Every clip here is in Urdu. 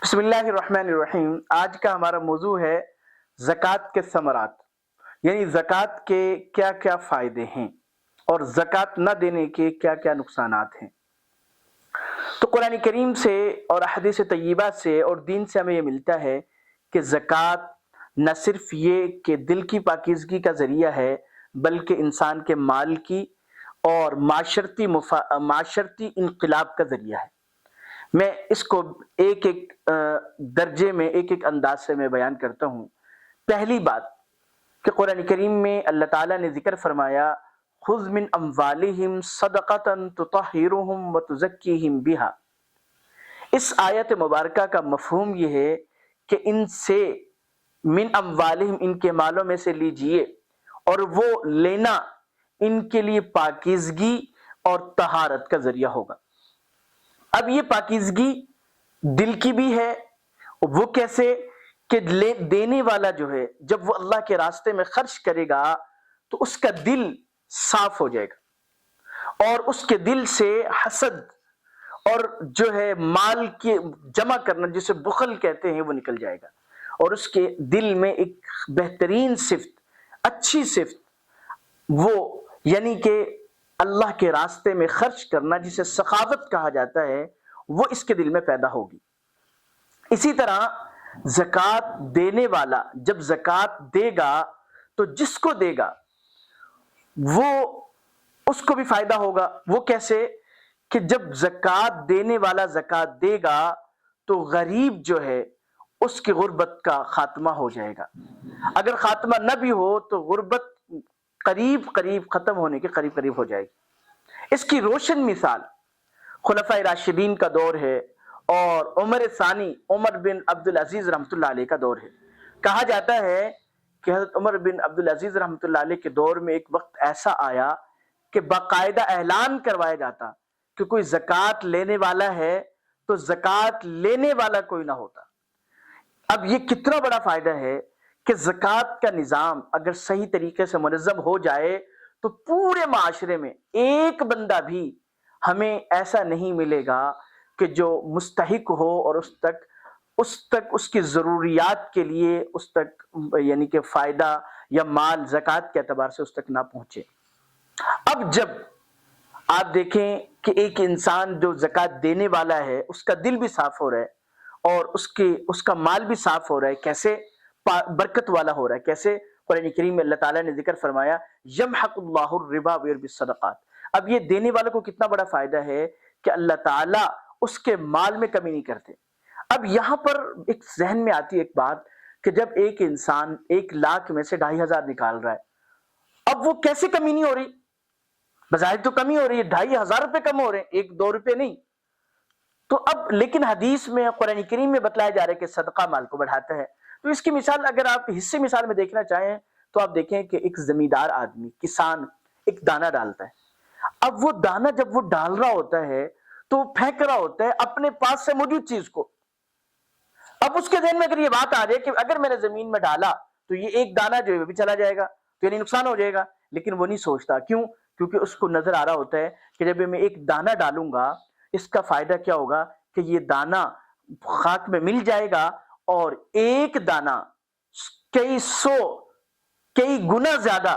بسم اللہ الرحمن الرحیم۔ آج کا ہمارا موضوع ہے زکوٰۃ کے ثمرات، یعنی زکوٰۃ کے کیا کیا فائدے ہیں اور زکوٰۃ نہ دینے کے کیا کیا نقصانات ہیں۔ تو قرآن کریم سے اور احادیث طیبہ سے اور دین سے ہمیں یہ ملتا ہے کہ زکوٰۃ نہ صرف یہ کہ دل کی پاکیزگی کا ذریعہ ہے، بلکہ انسان کے مال کی اور معاشرتی انقلاب کا ذریعہ ہے۔ میں اس کو ایک ایک درجے میں ایک ایک انداز سے میں بیان کرتا ہوں۔ پہلی بات کہ قرآن کریم میں اللہ تعالیٰ نے ذکر فرمایا خذ من اموالہم صدقۃ تطہرہم وتزکیہم بہا۔ اس آیت مبارکہ کا مفہوم یہ ہے کہ ان سے من اموالہم، ان کے مالوں میں سے لیجئے، اور وہ لینا ان کے لیے پاکیزگی اور طہارت کا ذریعہ ہوگا۔ اب یہ پاکیزگی دل کی بھی ہے، وہ کیسے کہ دینے والا جو ہے جب وہ اللہ کے راستے میں خرچ کرے گا تو اس کا دل صاف ہو جائے گا، اور اس کے دل سے حسد اور جو ہے مال کے جمع کرنا جسے بخل کہتے ہیں وہ نکل جائے گا، اور اس کے دل میں ایک بہترین صفت، اچھی صفت، وہ یعنی کہ اللہ کے راستے میں خرچ کرنا جسے سخاوت کہا جاتا ہے، وہ اس کے دل میں پیدا ہوگی۔ اسی طرح زکوٰۃ دینے والا جب زکوٰۃ دے گا تو جس کو دے گا وہ اس کو بھی فائدہ ہوگا۔ وہ کیسے کہ جب زکوٰۃ دینے والا زکوٰۃ دے گا تو غریب جو ہے اس کی غربت کا خاتمہ ہو جائے گا۔ اگر خاتمہ نہ بھی ہو تو غربت قریب ختم ہونے کے قریب ہو جائے گی۔ اس کی روشن مثال خلفائے راشدین کا دور ہے اور عمر ثانی عمر بن عبدالعزیز رحمۃ اللہ علیہ کا دور ہے۔ کہا جاتا ہے کہ حضرت عمر بن عبدالعزیز رحمۃ اللہ علیہ کے دور میں ایک وقت ایسا آیا کہ باقاعدہ اعلان کروایا جاتا کہ کوئی زکوٰۃ لینے والا ہے تو زکوٰۃ لینے والا کوئی نہ ہوتا۔ اب یہ کتنا بڑا فائدہ ہے کہ زکوٰۃ کا نظام اگر صحیح طریقے سے منظم ہو جائے تو پورے معاشرے میں ایک بندہ بھی ہمیں ایسا نہیں ملے گا کہ جو مستحق ہو اور اس تک اس کی ضروریات کے لیے اس تک یعنی کہ فائدہ یا مال زکوٰۃ کے اعتبار سے اس تک نہ پہنچے۔ اب جب آپ دیکھیں کہ ایک انسان جو زکوٰۃ دینے والا ہے اس کا دل بھی صاف ہو رہا ہے اور اس کا مال بھی صاف ہو رہا ہے، کیسے برکت والا ہو رہا ہے، کیسے قرآن کریم میں اللہ تعالیٰ نے ذکر فرمایا یمحق اللہ الربا ویربی الصدقات۔ اب یہ دینے والے کو کتنا بڑا فائدہ ہے کہ اللہ تعالیٰ اس کے مال میں کمی نہیں کرتے۔ اب یہاں پر ایک ذہن میں آتی ہے ایک بات کہ جب ایک انسان 1,00,000 میں سے 2,500 نکال رہا ہے، اب وہ کیسے کمی نہیں ہو رہی؟ بظاہر تو کمی ہو رہی ہے، 2,500 روپے کم ہو رہے ہیں، 1-2 روپے نہیں۔ تو اب لیکن حدیث میں قرآن کریم میں بتلایا جا رہا ہے کہ صدقہ مال کو بڑھاتا ہے۔ تو اس کی مثال اگر آپ حصے مثال میں دیکھنا چاہیں تو آپ دیکھیں کہ ایک زمیندار آدمی کسان ایک دانہ ڈالتا ہے۔ اب وہ دانہ جب وہ ڈال رہا ہوتا ہے تو وہ پھینک رہا ہوتا ہے اپنے پاس سے موجود چیز کو۔ اب اس کے ذہن میں اگر یہ بات آ جائے کہ اگر میں نے زمین میں ڈالا تو یہ ایک دانہ جو ہے وہ بھی چلا جائے گا تو یعنی نقصان ہو جائے گا، لیکن وہ نہیں سوچتا۔ کیوں؟ کیونکہ اس کو نظر آ رہا ہوتا ہے کہ جب میں ایک دانہ ڈالوں گا اس کا فائدہ کیا ہوگا کہ یہ دانہ خاک میں مل جائے گا اور ایک دانہ کئی گنا زیادہ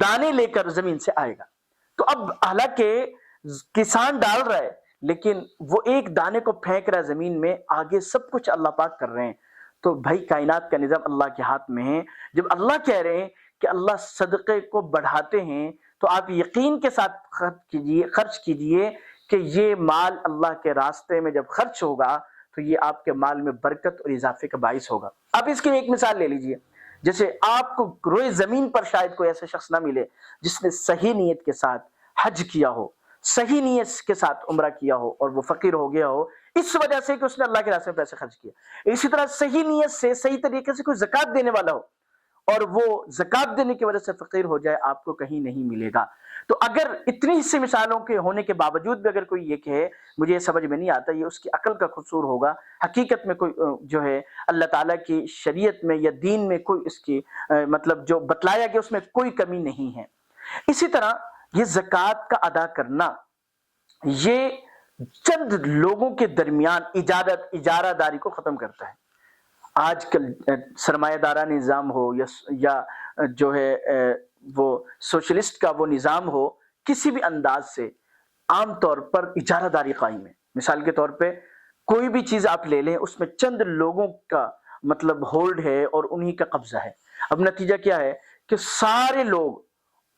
دانے لے کر زمین سے آئے گا۔ تو اب حالانکہ کسان ڈال رہا ہے لیکن وہ ایک دانے کو پھینک رہا ہے زمین میں، آگے سب کچھ اللہ پاک کر رہے ہیں۔ تو بھائی کائنات کا نظام اللہ کے ہاتھ میں ہے۔ جب اللہ کہہ رہے ہیں کہ اللہ صدقے کو بڑھاتے ہیں تو آپ یقین کے ساتھ خرچ کیجئے کہ یہ مال اللہ کے راستے میں جب خرچ ہوگا تو یہ آپ کے مال میں برکت اور اضافے کا باعث ہوگا۔ آپ اس کی ایک مثال لے لیجئے، جیسے آپ کو روئے زمین پر شاید کوئی ایسا شخص نہ ملے جس نے صحیح نیت کے ساتھ حج کیا ہو، صحیح نیت کے ساتھ عمرہ کیا ہو اور وہ فقیر ہو گیا ہو اس وجہ سے کہ اس نے اللہ کے راستے میں پیسے خرچ کیا۔ اسی طرح صحیح نیت سے صحیح طریقے سے کوئی زکوٰۃ دینے والا ہو اور وہ زکوٰۃ دینے کی وجہ سے فقیر ہو جائے، آپ کو کہیں نہیں ملے گا۔ تو اگر اتنی حصے مثالوں کے ہونے کے باوجود بھی اگر کوئی یہ کہے مجھے یہ سمجھ میں نہیں آتا، یہ اس کی عقل کا قصور ہوگا۔ حقیقت میں کوئی جو ہے اللہ تعالیٰ کی شریعت میں یا دین میں کوئی اس کی مطلب جو بتلایا گیا اس میں کوئی کمی نہیں ہے۔ اسی طرح یہ زکوٰۃ کا ادا کرنا یہ چند لوگوں کے درمیان اجارہ داری کو ختم کرتا ہے۔ آج کل سرمایہ دارانہ نظام ہو یا جو ہے وہ سوشلسٹ کا وہ نظام ہو، کسی بھی انداز سے عام طور پر اجارہ داری قائم ہے۔ مثال کے طور پہ کوئی بھی چیز آپ لے لیں، اس میں چند لوگوں کا مطلب ہولڈ ہے اور انہی کا قبضہ ہے۔ اب نتیجہ کیا ہے کہ سارے لوگ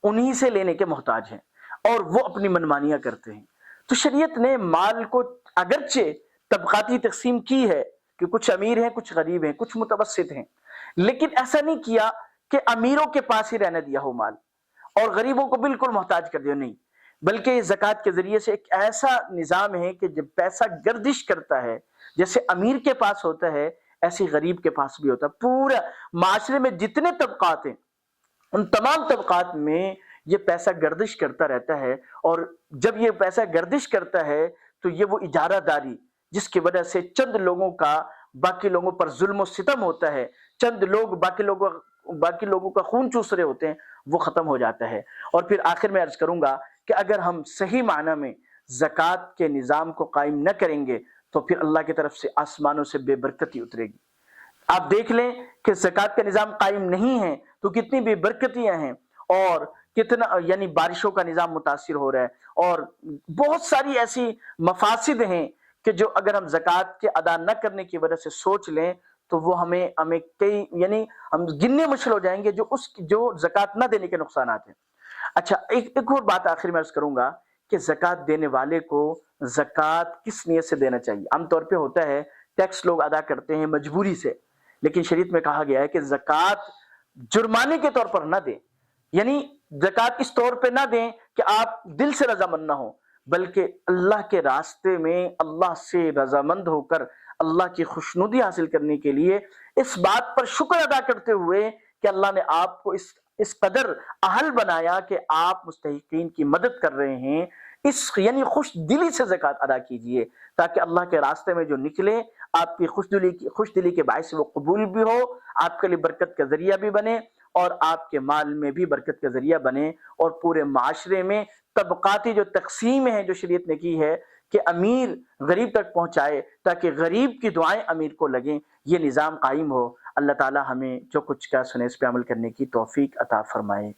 انہی سے لینے کے محتاج ہیں اور وہ اپنی منمانیاں کرتے ہیں۔ تو شریعت نے مال کو اگرچہ طبقاتی تقسیم کی ہے کہ کچھ امیر ہیں، کچھ غریب ہیں، کچھ متوسط ہیں، لیکن ایسا نہیں کیا کہ امیروں کے پاس ہی رہنے دیا ہو مال اور غریبوں کو بالکل محتاج کر دیا، نہیں، بلکہ زکوٰۃ کے ذریعے سے ایک ایسا نظام ہے کہ جب پیسہ گردش کرتا ہے، جیسے امیر کے پاس ہوتا ہے ایسے غریب کے پاس بھی ہوتا ہے۔ پورا معاشرے میں جتنے طبقات ہیں ان تمام طبقات میں یہ پیسہ گردش کرتا رہتا ہے، اور جب یہ پیسہ گردش کرتا ہے تو یہ وہ اجارہ داری جس کی وجہ سے چند لوگوں کا باقی لوگوں پر ظلم و ستم ہوتا ہے، چند لوگ باقی لوگوں کا خون چوس رہے ہوتے ہیں، وہ ختم ہو جاتا ہے۔ اور پھر آخر میں عرض کروں گا کہ اگر ہم صحیح معنی میں زکوٰۃ کے نظام کو قائم نہ کریں گے تو پھر اللہ کی طرف سے آسمانوں سے بے برکتی اترے گی۔ آپ دیکھ لیں کہ زکوٰۃ کا نظام قائم نہیں ہے تو کتنی بے برکتیاں ہیں، اور کتنا یعنی بارشوں کا نظام متاثر ہو رہا ہے، اور بہت ساری ایسی مفاسد ہیں کہ جو اگر ہم زکوٰۃ کے ادا نہ کرنے کی وجہ سے سوچ لیں تو وہ ہمیں کئی یعنی ہم گننے مشکل ہو جائیں گے جو زکوٰۃ نہ دینے کے نقصانات ہیں۔ اچھا، ایک اور بات آخر میں عرض کروں گا کہ زکوٰۃ دینے والے کو زکوٰۃ کس نیت سے دینا چاہیے؟ عام طور پہ ہوتا ہے ٹیکس لوگ ادا کرتے ہیں مجبوری سے، لیکن شریعت میں کہا گیا ہے کہ زکوٰۃ جرمانے کے طور پر نہ دیں، یعنی زکوٰۃ اس طور پہ نہ دیں کہ آپ دل سے رضامند نہ ہوں، بلکہ اللہ کے راستے میں اللہ سے رضامند ہو کر اللہ کی خوشنودی حاصل کرنے کے لیے اس بات پر شکر ادا کرتے ہوئے کہ اللہ نے آپ کو اس قدر اہل بنایا کہ آپ مستحقین کی مدد کر رہے ہیں، یعنی خوش دلی سے زکوٰۃ ادا کیجئے تاکہ اللہ کے راستے میں جو نکلے آپ کی خوش دلی کے باعث وہ قبول بھی ہو، آپ کے لیے برکت کا ذریعہ بھی بنے، اور آپ کے مال میں بھی برکت کا ذریعہ بنے، اور پورے معاشرے میں طبقاتی جو تقسیم ہے جو شریعت نے کی ہے کہ امیر غریب تک پہنچائے تاکہ غریب کی دعائیں امیر کو لگیں، یہ نظام قائم ہو۔ اللہ تعالی ہمیں جو کچھ کا سنے اس پہ عمل کرنے کی توفیق عطا فرمائے۔